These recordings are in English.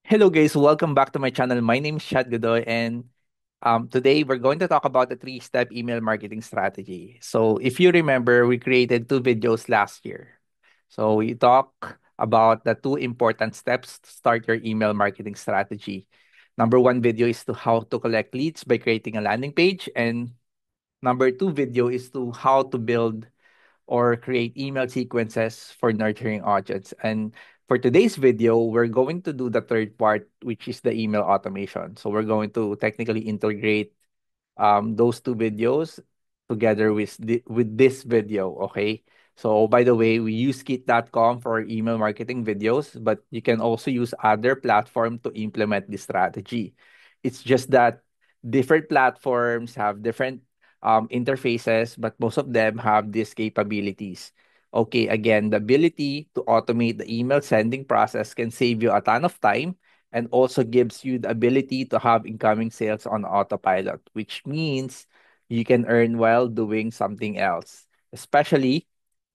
Hello guys, welcome back to my channel. My name is Chad Godoy and today we're going to talk about the three-step email marketing strategy. So if you remember, we created two videos last year. So we talk about the two important steps to start your email marketing strategy. Number one video is to how to collect leads by creating a landing page, and number two video is to how to build or create email sequences for nurturing audience. And for today's video, we're going to do the third part, which is the email automation. So we're going to technically integrate those two videos together with with this video. Okay. So by the way, we use Kit.com for email marketing videos, but you can also use other platform to implement this strategy. It's just that different platforms have different interfaces, but most of them have these capabilities. Okay, again, the ability to automate the email sending process can save you a ton of time and also gives you the ability to have incoming sales on autopilot, which means you can earn while doing something else, especially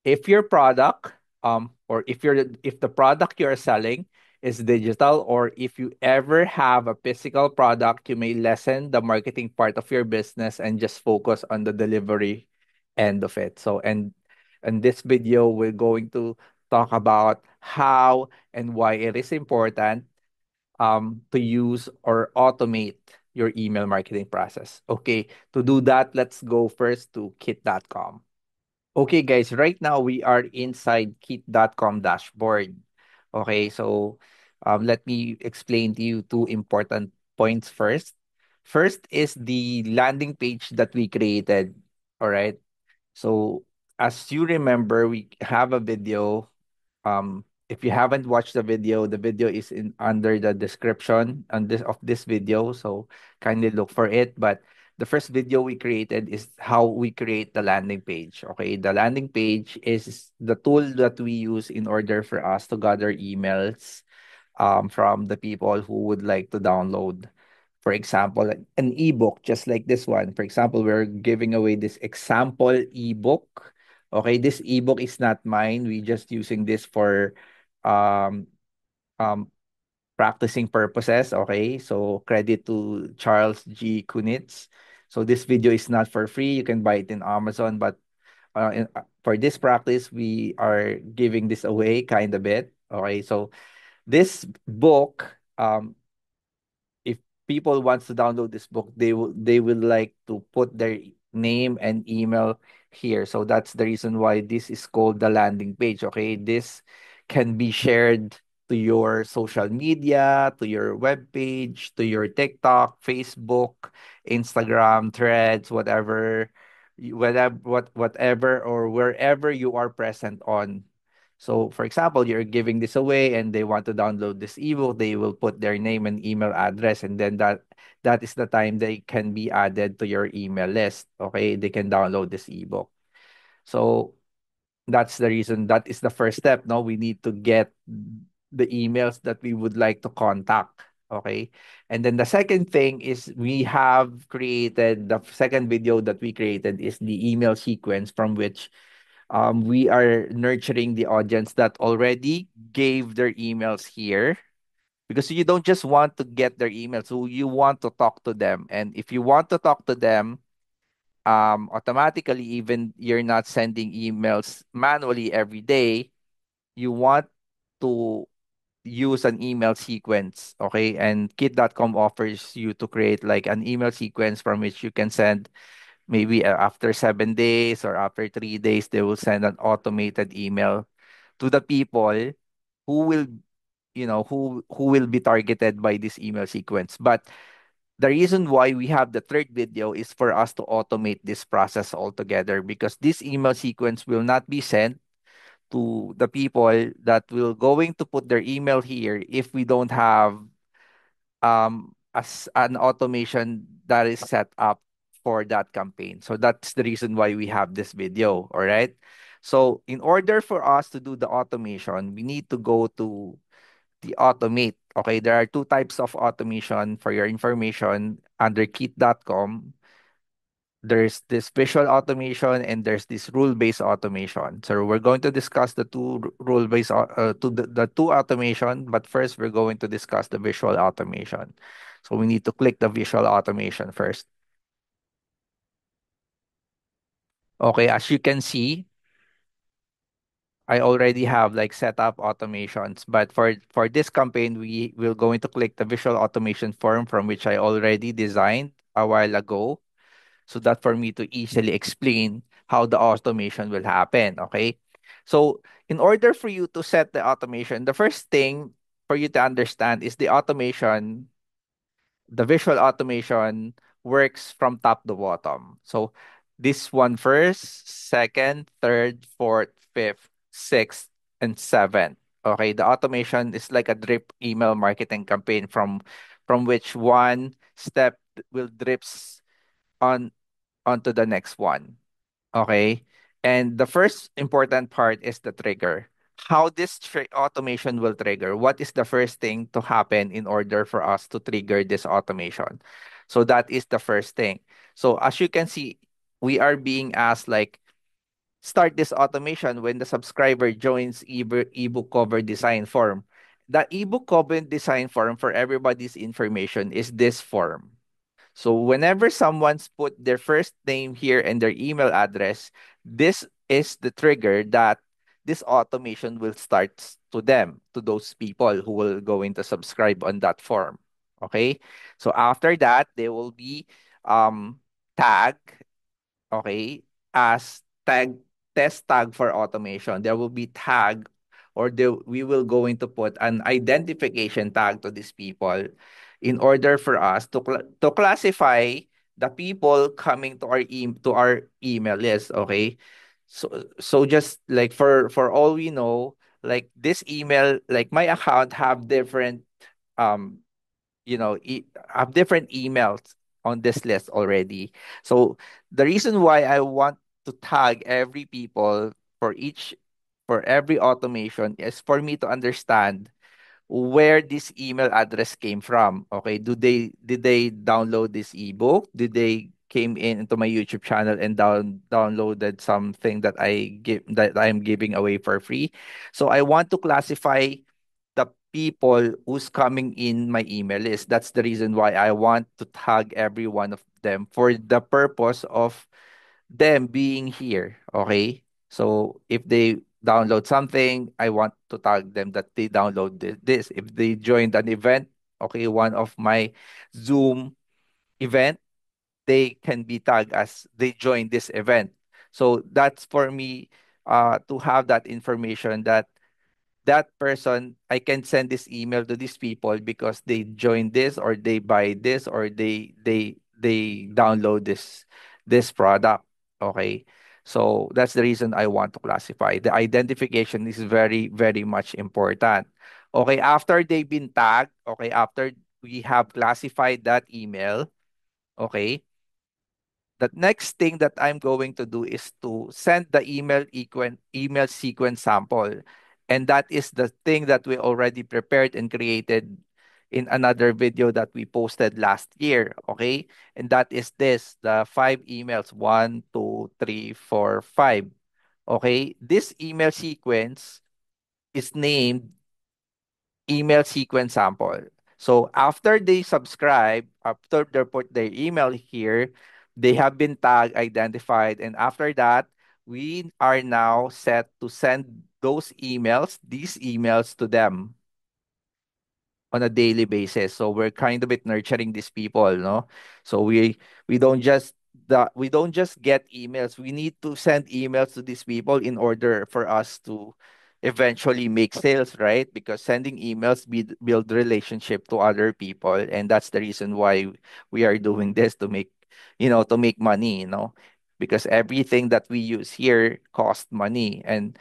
if your product or if the product you're selling is digital, or if you ever have a physical product, you may lessen the marketing part of your business and just focus on the delivery end of it. So and this video we're going to talk about how and why it is important to use or automate your email marketing process. Okay, to do that, let's go first to kit.com. Okay, guys, right now we are inside kit.com dashboard. Okay, so let me explain to you two important points first. First is the landing page that we created. All right. So as you remember, we have a video. If you haven't watched the video is in under the description on this video. So kindly look for it. But the first video we created is how we create the landing page. Okay, the landing page is the tool that we use in order for us to gather emails from the people who would like to download, for example, an ebook just like this one. For example, we're giving away this example ebook. Okay, this ebook is not mine. We just using this for um um practicing purposes. Okay, so credit to Charles G. Kunitz. So this video is not for free. You can buy it in Amazon, but for this practice, we are giving this away kind of bit. Okay, so this book, if people wants to download this book, they will like to put their name and email here. So that's the reason why this is called the landing page. Okay, this can be shared to your social media, to your web page, to your TikTok, Facebook, Instagram, Threads, whatever, whatever or wherever you are present on. So, for example, you're giving this away and they want to download this ebook, they will put their name and email address, and then that is the time they can be added to your email list. Okay, they can download this ebook. So that's the reason. That is the first step. No, we need to get the emails that we would like to contact. Okay, and then the second thing is we have created the second video that we created is the email sequence from which we are nurturing the audience that already gave their emails here, because you don't just want to get their emails, so you want to talk to them. And if you want to talk to them, automatically, even you're not sending emails manually every day, you want to use an email sequence. Okay, and kit.com offers you to create like an email sequence from which you can send maybe after 7 days or after 3 days, they will send an automated email to the people who will, who will be targeted by this email sequence. But the reason why we have the third video is for us to automate this process altogether, because this email sequence will not be sent to the people that will going to put their email here if we don't have as an automation that is set up for that campaign. So that's the reason why we have this video. All right. So in order for us to do the automation, we need to go to the automate. Okay, there are two types of automation for your information under kit.com. there's this visual automation and there's this rule-based automation. So we're going to discuss the two rule-based the two automation, but first we're going to discuss the visual automation. So we need to click the visual automation first. Okay, as you can see, I already have like set up automations, but for this campaign, we will going to click the visual automation form from which I already designed a while ago, so that for me to easily explain how the automation will happen. Okay. So in order for you to set the automation, the first thing for you to understand is the visual automation works from top to bottom. So this one first, second, third, fourth, fifth, sixth, and seventh. Okay, the automation is like a drip email marketing campaign from which one step will drips on onto the next one. Okay. And the first important part is the trigger. How this automation will trigger. What is the first thing to happen in order for us to trigger this automation? So that is the first thing. So as you can see, we are being asked like start this automation when the subscriber joins ebook cover design form. The ebook cover design form for everybody's information is this form. So whenever someone's put their first name here and their email address, this is the trigger that this automation will start to them, to those people who will going to subscribe on that form. Okay. So after that, they will be tag, okay, as test tag for automation. There will be tag we will going to put an identification tag to these people in order for us to classify the people coming to to our email list. Okay. So just like for all we know, like this email, like my account have different um have different emails on this list already. So the reason why I want to tag every people for each for every automation is for me to understand where this email address came from. Okay, did they download this ebook? Did they came in into my YouTube channel and downloaded something that I'm giving away for free? So I want to classify the people who's coming in my email list. That's the reason why I want to tag every one of them for the purpose of them being here. Okay. So if they download something, I want to tag them that they download this. If they joined an event, okay, one of my Zoom event, they can be tagged as they joined this event. So that's for me to have that information that that person I can send this email to these people because they join this or they buy this or they download this product. Okay. So that's the reason I want to classify. The identification is very, very much important. Okay, after they've been tagged, okay, after we have classified that email, okay, the next thing that I'm going to do is to send the email sequence sample. And that is the thing that we already prepared and created in another video that we posted last year. Okay. And that is this, the 5 emails, 1, 2, 3, 4, 5. Okay. This email sequence is named email sequence sample. So after they subscribe, after they put their email here, they have been tagged, identified, and after that, we are now set to send these emails to them on a daily basis. So we're kind of bit nurturing these people, no? So we don't just get emails. We need to send emails to these people in order for us to eventually make sales, right? Because sending emails build relationship to other people, and that's the reason why we are doing this to make, to make money, because everything that we use here costs money, and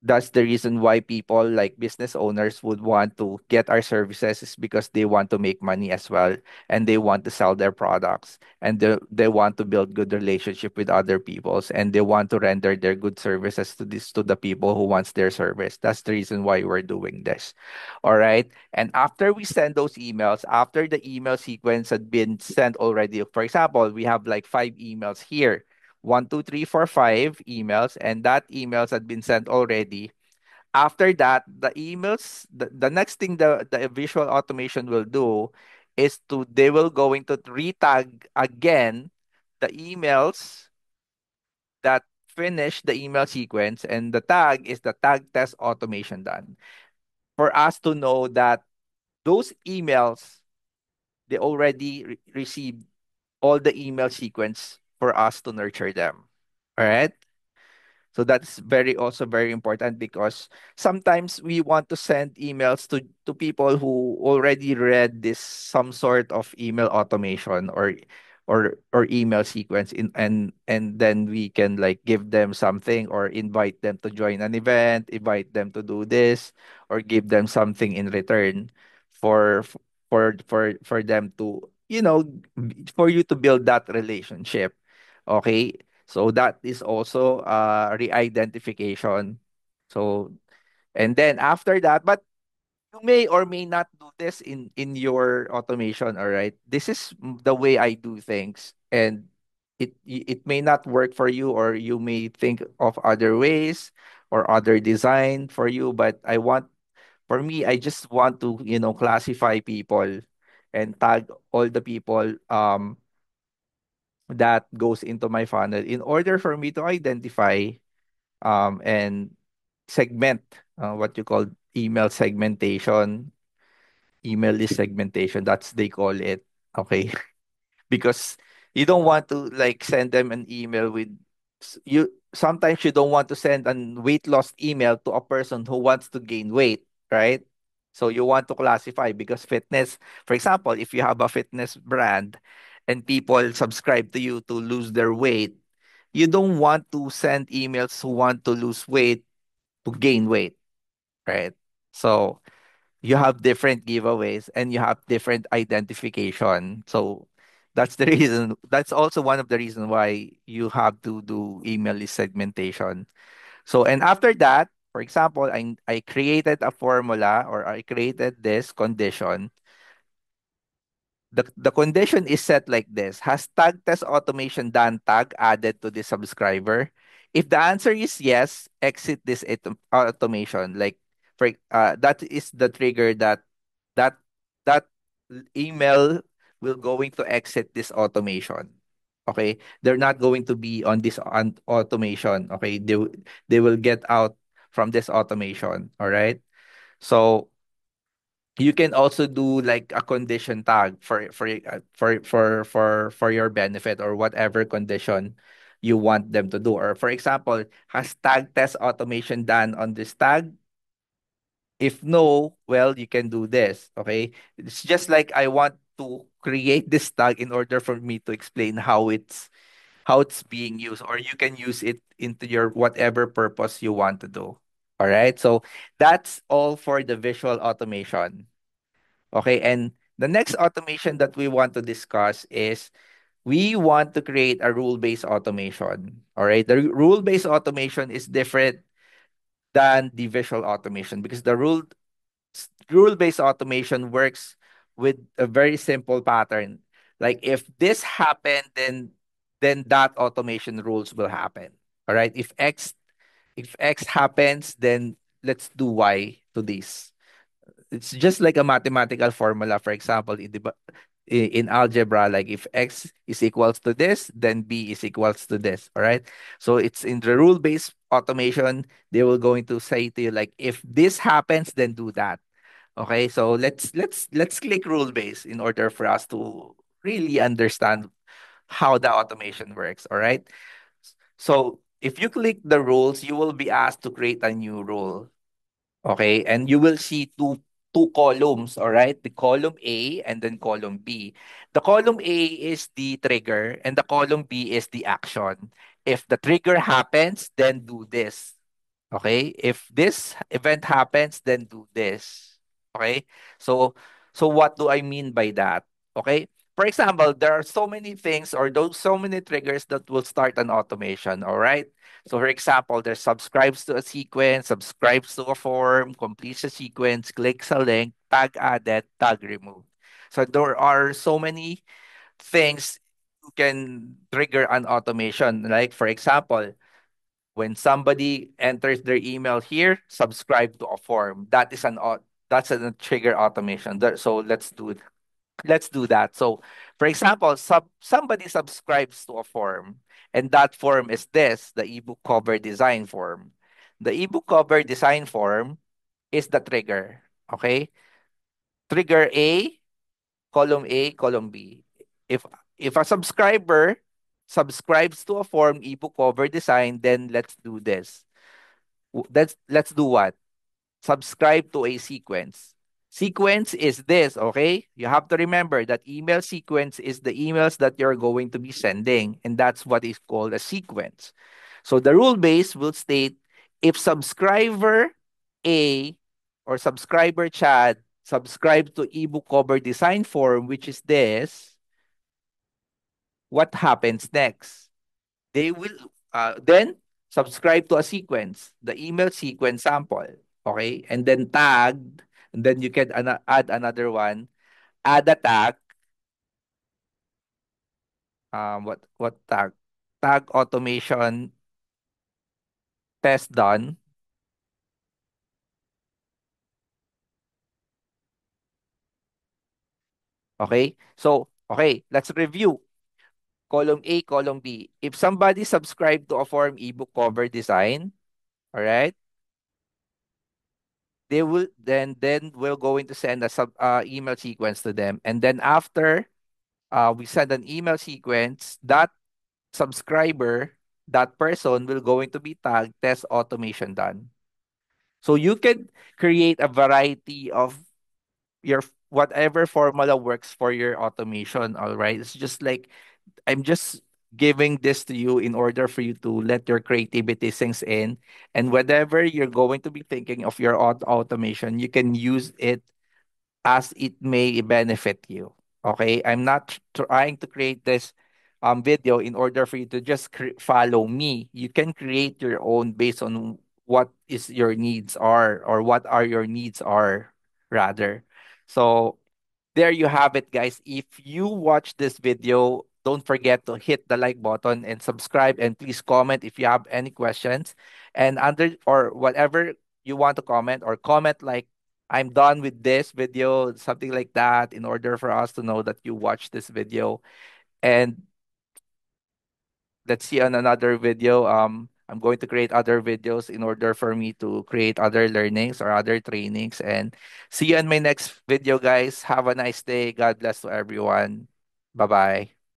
That's the reason why people like business owners would want to get our services, is because they want to make money as well, and they want to sell their products, and they want to build good relationship with other peoples, and they want to render their good services to the people who wants their service. That's the reason why we're doing this. All right. And after we send those emails, after the email sequence had been sent already, for example, we have like 5 emails here, one, two, three, four, 5 emails, and that emails had been sent already. After that, the next thing the visual automation will do is they will going to retag again the emails that finish the email sequence, and the tag is the tag test automation done, for us to know that those emails, they already received all the email sequence for us to nurture them. All right. So that's very important, because sometimes we want to send emails to people who already read this some sort of email automation, or email sequence in, and then we can like give them something, or invite them to join an event, invite them to do this, or give them something in return for for them to, for you to build that relationship. Okay, so that is also re-identification. So, and then after that, but you may or may not do this in your automation, all right? This is the way I do things, and it may not work for you, or you may think of other ways or other design for you, but for me, I just want to, classify people and tag all the people that goes into my funnel, in order for me to identify and segment, what you call email segmentation, email list segmentation, that's they call it. Okay. Because you don't want to like send them an email with you sometimes you don't want to send an weight loss email to a person who wants to gain weight, right? So you want to classify, because fitness, for example, if you have a fitness brand and people subscribe to you to lose their weight, you don't want to send emails who want to lose weight to gain weight, right? So you have different giveaways, and you have different identification. So that's the reason. That's also one of the reasons why you have to do email list segmentation. So, and after that, for example, I created a formula, or I created this condition. The condition is set like this: has tag test automation done tag added to the subscriber? If the answer is yes, exit this automation. Like, that is the trigger that that email will going to exit this automation. Okay, they're not going to be on this automation. Okay, they will get out from this automation. All right. So you can also do like a condition tag for your benefit, or whatever condition you want them to do. Or for example, has tag test automation done on this tag? If no, well, you can do this. Okay, it's just like I want to create this tag in order for me to explain how it's being used, or you can use it into your whatever purpose you want to do. All right, so that's all for the visual automation. Okay, and the next automation that we want to discuss is we want to create a rule-based automation. All right, the rule-based automation is different than the visual automation, because the rule-based automation works with a very simple pattern. Like, if this happened, then that automation rules will happen. All right, if X happens, then let's do Y to this. It's just like a mathematical formula. For example, in algebra, like if X is equals to this, then B is equals to this. All right. So it's in the rule-based automation, they will going to say to you, like, if this happens, then do that. Okay. So let's click rule-based in order for us to really understand how the automation works. All right. So if you click the rules, you will be asked to create a new rule. Okay, and you will see two columns, all right? The column A and then column B. The column A is the trigger, and the column B is the action. If the trigger happens, then do this. Okay? If this event happens, then do this. Okay? So so what do I mean by that? Okay? For example, there are so many things or those so many triggers that will start an automation, all right? So for example, there's subscribes to a sequence, subscribes to a form, completes a sequence, clicks a link, tag added, tag removed. So there are so many things you can trigger an automation. Like for example, when somebody enters their email here, subscribe to a form. That's a trigger automation. So let's do that. So for example, somebody subscribes to a form, and that form is the ebook cover design form. The ebook cover design form is the trigger. Okay? Trigger A, column B. If if a subscriber subscribes to a form ebook cover design, then let's do this. Let's do what? Subscribe to a sequence. Sequence is this, okay? You have to remember that email sequence is the emails that you're going to be sending, and that's what is called a sequence. So the rule base will state if subscriber A or subscriber Chad subscribe to ebook cover design form, which is this, what happens next? They will then subscribe to a sequence, the email sequence sample, okay? And then tagged, and then you can add another one, add a tag, what tag? Tag automation test done, okay? So, okay, let's review. Column A, column B. If somebody subscribed to a form ebook cover design, all right, they will then we're going to send a email sequence to them, and then after we send an email sequence, that subscriber, that person will going to be tagged test automation done. So you can create a variety of your whatever formula works for your automation. All right. It's just like I'm just giving this to you in order for you to let your creativity sinks in. And whatever you're going to be thinking of your automation, you can use it as it may benefit you. Okay, I'm not trying to create this video in order for you to just follow me. You can create your own based on what is your needs are or what are your needs are rather. So there you have it, guys. If you watch this video, don't forget to hit the like button and subscribe, and please comment if you have any questions and under or whatever you want to comment, or comment like I'm done with this video, something like that, in order for us to know that you watched this video. And let's see on another video. I'm going to create other videos in order for me to create other learnings or other trainings. And see you in my next video, guys. Have a nice day. God bless to everyone. Bye bye.